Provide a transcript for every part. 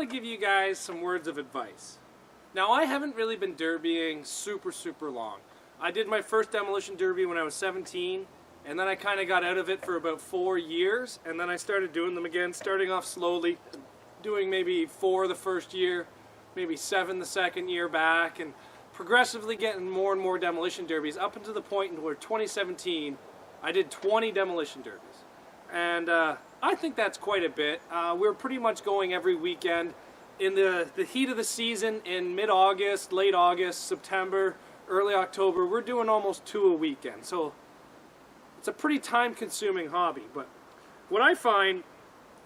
to give you guys some words of advice. Now, I haven't really been derbying super long. I did my first demolition derby when I was 17, and then I kind of got out of it for about 4 years, and then I started doing them again, starting off slowly, doing maybe 4 the first year, maybe 7 the second year back, and progressively getting more and more demolition derbies up until the point where 2017 I did 20 demolition derbies. And I think that's quite a bit. We're pretty much going every weekend. In the heat of the season, in mid-August, late August, September, early October, we're doing almost 2 a weekend. So it's a pretty time-consuming hobby. But what I find,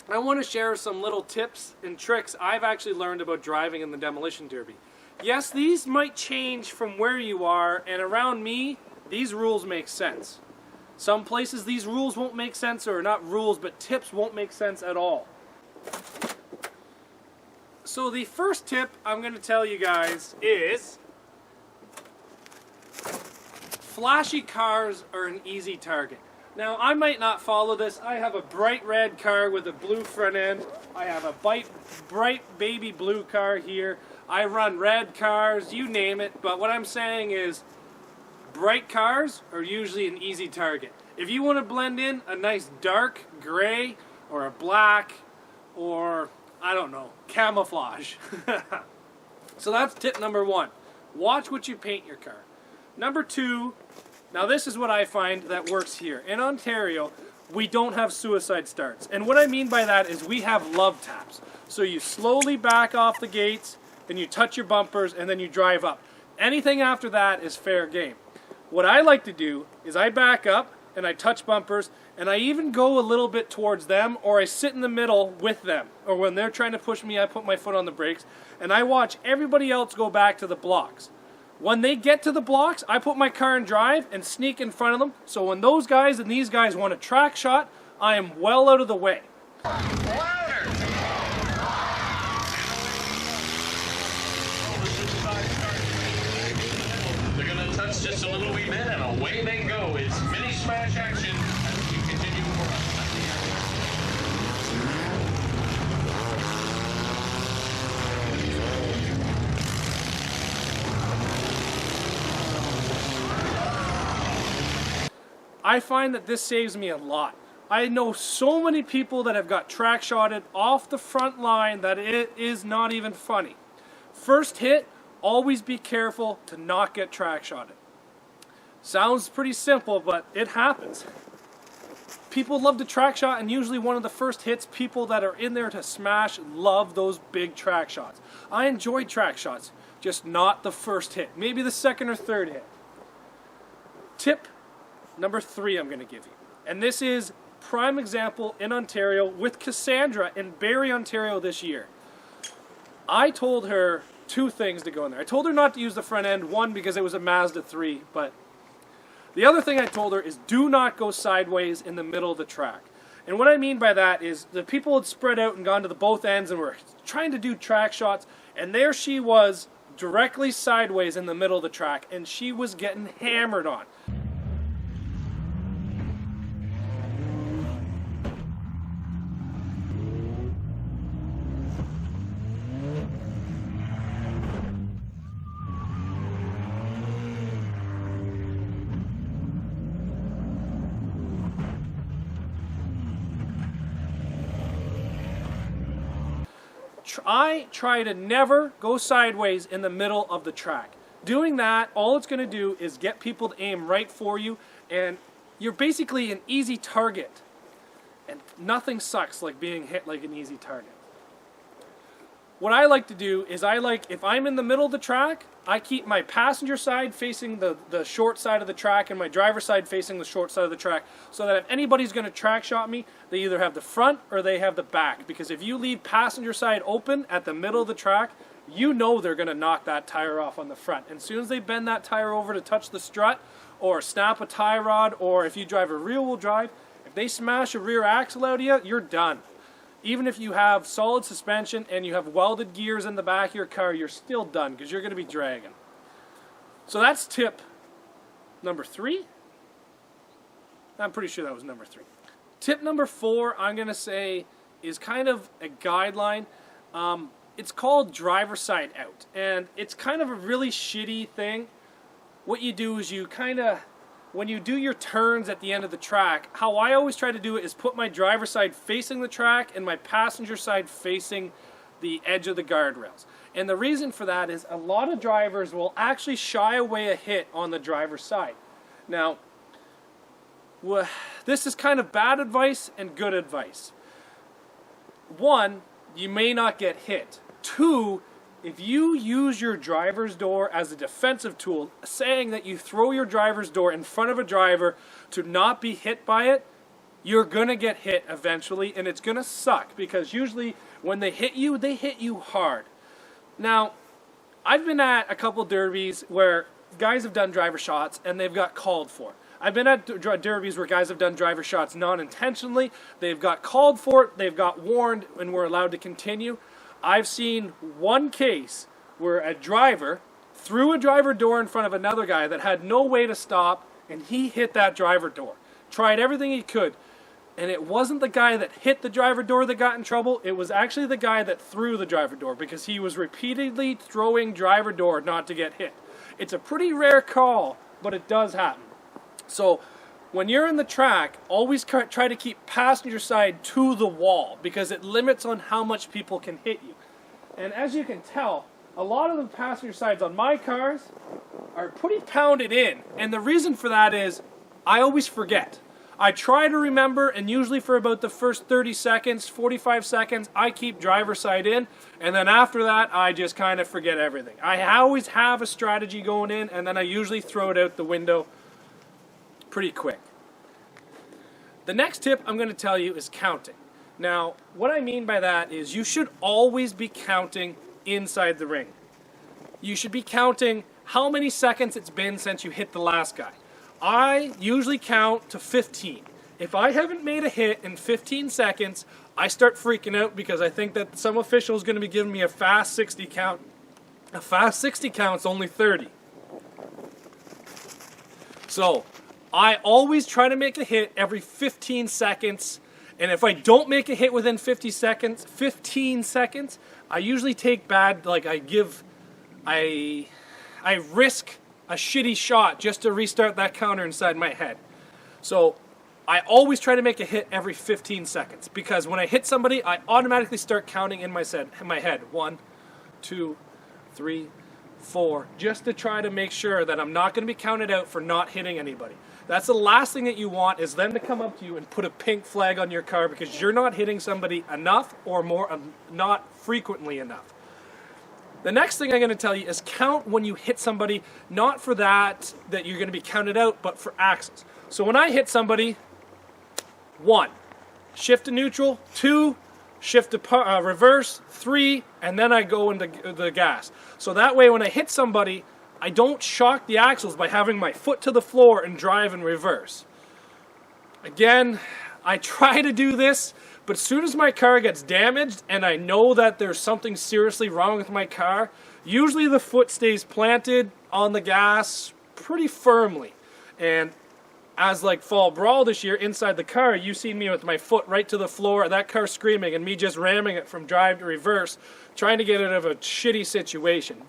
I want to share some little tips and tricks I've actually learned about driving in the demolition derby. Yes, these might change from where you are, and around me, these rules make sense. Some places these rules won't make sense, or not rules, but tips won't make sense at all. So the first tip I'm going to tell you guys is flashy cars are an easy target. Now, I might not follow this. I have a bright red car with a blue front end. I have a bright baby blue car here. I run red cars, you name it. But what I'm saying is bright cars are usually an easy target. If you want to blend in a nice dark gray or a black or, I don't know, camouflage. So that's tip number 1. Watch what you paint your car. Number 2, now this is what I find that works here. In Ontario, we don't have suicide starts. And what I mean by that is we have love taps. So you slowly back off the gates, then you touch your bumpers, and then you drive up. Anything after that is fair game. What I like to do is I back up and I touch bumpers, and I even go a little bit towards them, or I sit in the middle with them. Or when they're trying to push me, I put my foot on the brakes, and I watch everybody else go back to the blocks. When they get to the blocks, I put my car in drive and sneak in front of them, so when those guys and these guys want a track shot, I am well out of the way. Just a little wee bit and away they go. It's mini smash action as you continue I find that this saves me a lot. I know so many people that have got track shotted off the front line that it is not even funny. First hit, always be careful to not get track shotted. Sounds pretty simple, but it happens. People love to track shot, and usually one of the first hits, people that are in there to smash love those big track shots. I enjoy track shots, just not the first hit. Maybe the second or third hit. Tip number 3 I'm going to give you. And this is prime example in Ontario with Cassandra in Barrie, Ontario this year. I told her 2 things to go in there. I told her not to use the front end, 1 because it was a Mazda 3, but the other thing I told her is do not go sideways in the middle of the track. And what I mean by that is the people had spread out and gone to the both ends and were trying to do track shots, and there she was directly sideways in the middle of the track, and she was getting hammered on. I try to never go sideways in the middle of the track. Doing that, all it's going to do is get people to aim right for you, and you're basically an easy target. And nothing sucks like being hit like an easy target. What I like to do is if I'm in the middle of the track, I keep my passenger side facing the short side of the track and my driver's side facing the short side of the track, so that if anybody's going to track shot me, they either have the front or they have the back. Because if you leave passenger side open at the middle of the track, you know they're going to knock that tire off on the front. And as soon as they bend that tire over to touch the strut or snap a tie rod, or if you drive a rear-wheel drive, if they smash a rear axle out of you, you're done. Even if you have solid suspension and you have welded gears in the back of your car, you're still done because you're going to be dragging. So that's tip number 3. I'm pretty sure that was number 3. Tip number 4, I'm going to say, is kind of a guideline. it's called driver side out, and it's kind of a really shitty thing. What you do is you kind of, when you do your turns at the end of the track, how I always try to do it is put my driver side facing the track and my passenger side facing the edge of the guardrails. And the reason for that is a lot of drivers will actually shy away a hit on the driver's side. Now, this is kind of bad advice and good advice. One, you may not get hit. Two, if you use your driver's door as a defensive tool, saying that you throw your driver's door in front of a driver to not be hit by it, you're going to get hit eventually, and it's going to suck, because usually when they hit you hard. Now, I've been at a couple derbies where guys have done driver shots and they've got called for. I've been at derbies where guys have done driver shots non-intentionally. They've got called for it, they've got warned, and we're allowed to continue. I've seen one case where a driver threw a driver door in front of another guy that had no way to stop, and he hit that driver door. Tried everything he could, and it wasn't the guy that hit the driver door that got in trouble. It was actually the guy that threw the driver door, because he was repeatedly throwing driver door not to get hit. It's a pretty rare call, but it does happen. So when you're in the track, always try to keep passenger side to the wall, because it limits on how much people can hit you. And as you can tell, a lot of the passenger sides on my cars are pretty pounded in. And the reason for that is I always forget. I try to remember, and usually for about the first 30 seconds, 45 seconds, I keep driver side in, and then after that, I just kind of forget everything. I always have a strategy going in, and then I usually throw it out the window pretty quick. The next tip I'm going to tell you is counting. Now, what I mean by that is you should always be counting inside the ring. You should be counting how many seconds it's been since you hit the last guy. I usually count to 15. If I haven't made a hit in 15 seconds, I start freaking out, because I think that some official is going to be giving me a fast 60 count. A fast 60 count's only 30. So, I always try to make a hit every 15 seconds, and if I don't make a hit within 15 seconds, I usually take bad, like I risk a shitty shot just to restart that counter inside my head. So I always try to make a hit every 15 seconds, because when I hit somebody, I automatically start counting in my head. 1, 2, 3, 4, just to try to make sure that I'm not going to be counted out for not hitting anybody. That's the last thing that you want, is them to come up to you and put a pink flag on your car because you're not hitting somebody enough, or not frequently enough. The next thing I'm going to tell you is count when you hit somebody, not for that you're going to be counted out, but for axles. So when I hit somebody, 1, shift to neutral, 2, shift to reverse, 3, and then I go into the gas. So that way when I hit somebody, I don't shock the axles by having my foot to the floor and drive in reverse. Again, I try to do this, but as soon as my car gets damaged and I know that there's something seriously wrong with my car, usually the foot stays planted on the gas pretty firmly. And as like Fall Brawl this year, inside the car, you see me with my foot right to the floor, that car screaming, and me just ramming it from drive to reverse, trying to get out of a shitty situation.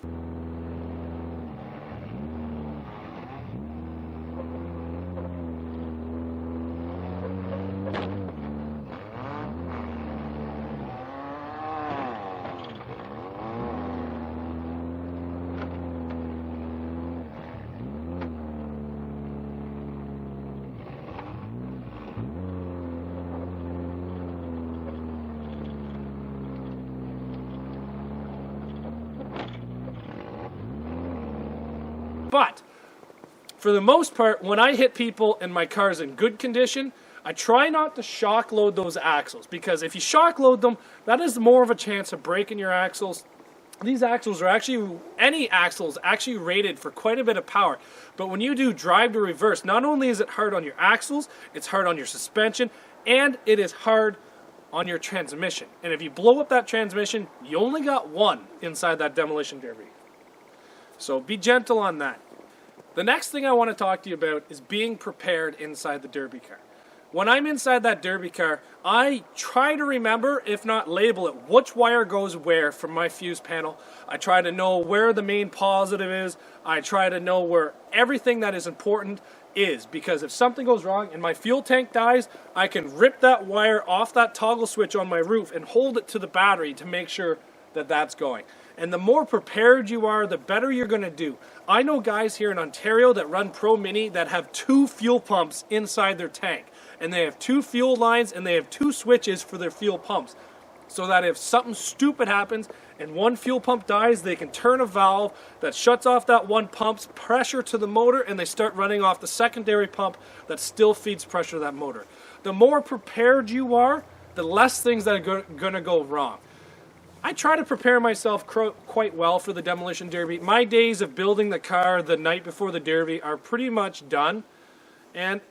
But for the most part, when I hit people and my car's in good condition, I try not to shock load those axles, because if you shock load them, that is more of a chance of breaking your axles. These axles are actually, any axles actually rated for quite a bit of power. But when you do drive to reverse, not only is it hard on your axles, it's hard on your suspension, and it is hard on your transmission. And if you blow up that transmission, you only got one inside that demolition derby. So be gentle on that. The next thing I want to talk to you about is being prepared inside the derby car. When I'm inside that derby car, I try to remember, if not label it, which wire goes where from my fuse panel. I try to know where the main positive is. I try to know where everything that is important is, because if something goes wrong and my fuel tank dies, I can rip that wire off that toggle switch on my roof and hold it to the battery to make sure that that's going. And the more prepared you are, the better you're going to do. I know guys here in Ontario that run Pro Mini that have 2 fuel pumps inside their tank. And they have 2 fuel lines and they have 2 switches for their fuel pumps. So that if something stupid happens and one fuel pump dies, they can turn a valve that shuts off that one pump's pressure to the motor, and they start running off the secondary pump that still feeds pressure to that motor. The more prepared you are, the less things that are going to go wrong. I try to prepare myself quite well for the Demolition Derby. My days of building the car the night before the Derby are pretty much done. And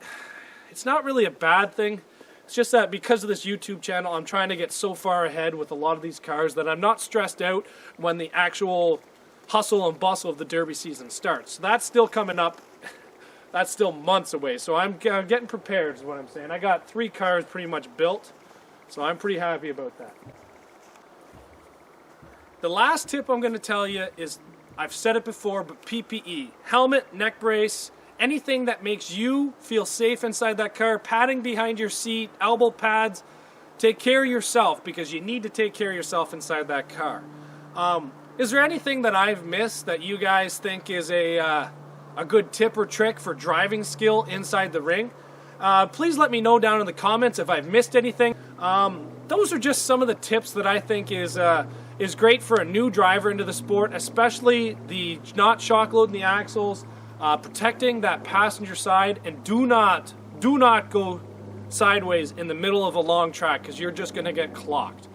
it's not really a bad thing. It's just that because of this YouTube channel, I'm trying to get so far ahead with a lot of these cars that I'm not stressed out when the actual hustle and bustle of the Derby season starts. So that's still coming up. That's still months away. So I'm getting prepared is what I'm saying. I got 3 cars pretty much built. So I'm pretty happy about that. The last tip I'm going to tell you is, I've said it before, but PPE. Helmet, neck brace, anything that makes you feel safe inside that car, padding behind your seat, elbow pads. Take care of yourself, because you need to take care of yourself inside that car. Is there anything that I've missed that you guys think is a good tip or trick for driving skill inside the ring? Please let me know down in the comments if I've missed anything. Those are just some of the tips that I think is great for a new driver into the sport, especially the not shock loading the axles, protecting that passenger side, and do not go sideways in the middle of a long track, because you're just going to get clocked.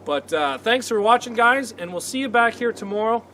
But thanks for watching, guys, and we'll see you back here tomorrow.